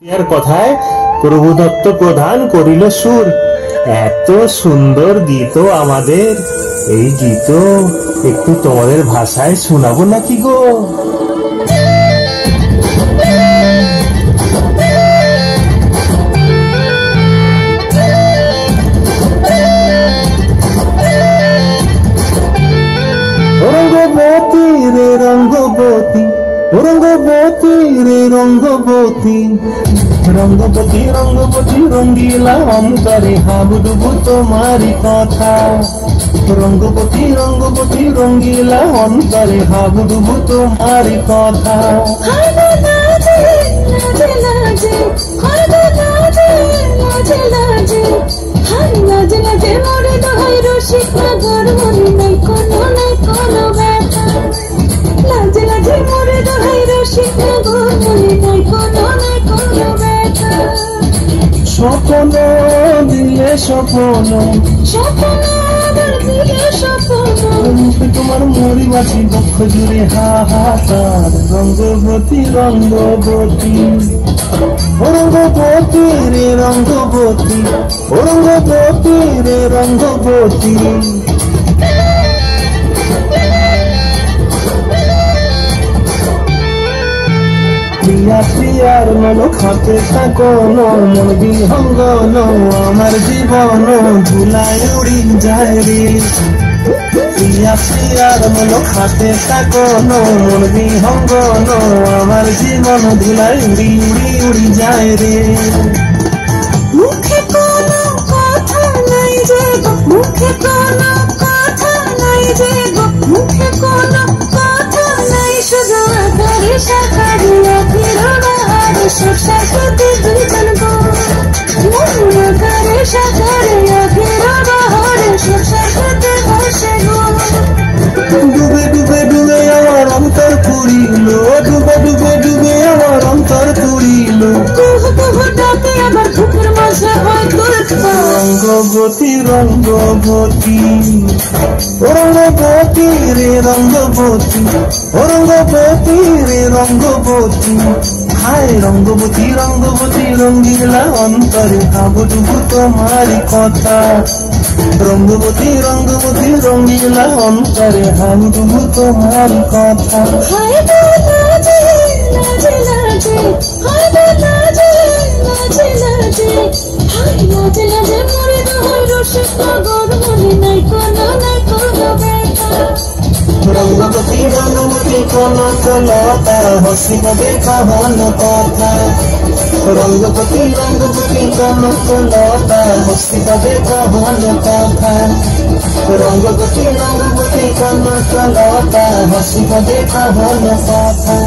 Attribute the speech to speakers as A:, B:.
A: এর কথায় প্রভুদত্ত প্রধান করিল সুর। এত সুন্দর গীত আমাদের, এই গীত একটু তোমাদের ভাষায় শোনাবো নাকি গো? রঙ্গবতী রে রঙ্গবতী, রঙ্গবতী রে রঙ্গবতী, রঙ্গবতী রঙ্গবতী রঙ্গিলা অন্তরে হাবুডুবু তোমারি কথা। রঙ্গবতী রঙ্গবতী রঙ্গিলা অন্তরে হাবুডুবু তোমারি কথা। স্বপ্ন দিলে স্বপ্ন, তোমার মরিবাসী বক্ষ জুড়ে হাহাকার। রঙ্গবতী রঙ্গবতী, রঙ্গবতী রে রঙ্গবতী, রঙ্গবতী রে রঙ্গবতী। প্রিয়া প্রিয়ার মন খাতে থাকন, মন বিহঙ্গন আমার জীবন ধুলায় উড়ি যায় রে। প্রিয়া প্রিয়ার মন খাতে থাকন, মন বিহঙ্গন আমার জীবন ধুলায় উড়ি উড়ি উড়ি যায় রে।
B: মুখে কোনো কথা নাই যে গো, মুখে কোনো কথা নাই যে গো, মুখে কোনো কথা নাই, শুধু আকারে সাকারিয়া ফিরোবার সুরসাকুতি দুইজন গো। আকারে সাকারিয়া ফিরোবার সুরসাকুতি বসে গো।
A: ডুবে ডুবে ডুবে আমার অন্তর পুরিল, ডুবে ডুবে ডুবে আমার অন্তর পুরিল।
B: কুহু কুহু ডাকে আবার বুকের মাঝে হয় তুলপা।
A: রঙ্গবতী রঙ্গবতী, রঙ্গবতী রে রঙ্গবতী, রঙ্গবতী রে রঙ্গবতী। হায় রঙ্গবতী রঙ্গবতী রঙ্গিলা অন্তরে হাবুডুবু তোমারি কথা। রঙ্গবতী রঙ্গবতী রঙ্গিলা অন্তরে হাবুডুবু তোমারি কথা।
B: হায় লাজে লাজে লাজে, হায় লাজে লাজে লাজে, হায় লাজে লাজে মরে দোহাই রসিক পাগল মনে নাই কোনো ব্যথা।
A: রঙ্গবতী রঙ্গবতী কোন লতা হসিব দেখা হন কথা। রঙ্গবতী রঙ্গবতী কোন লতা হসিব দেখা হন কথা। রঙ্গবতী রঙ্গবতী কোন লতা হসিব দেখা হন কথা।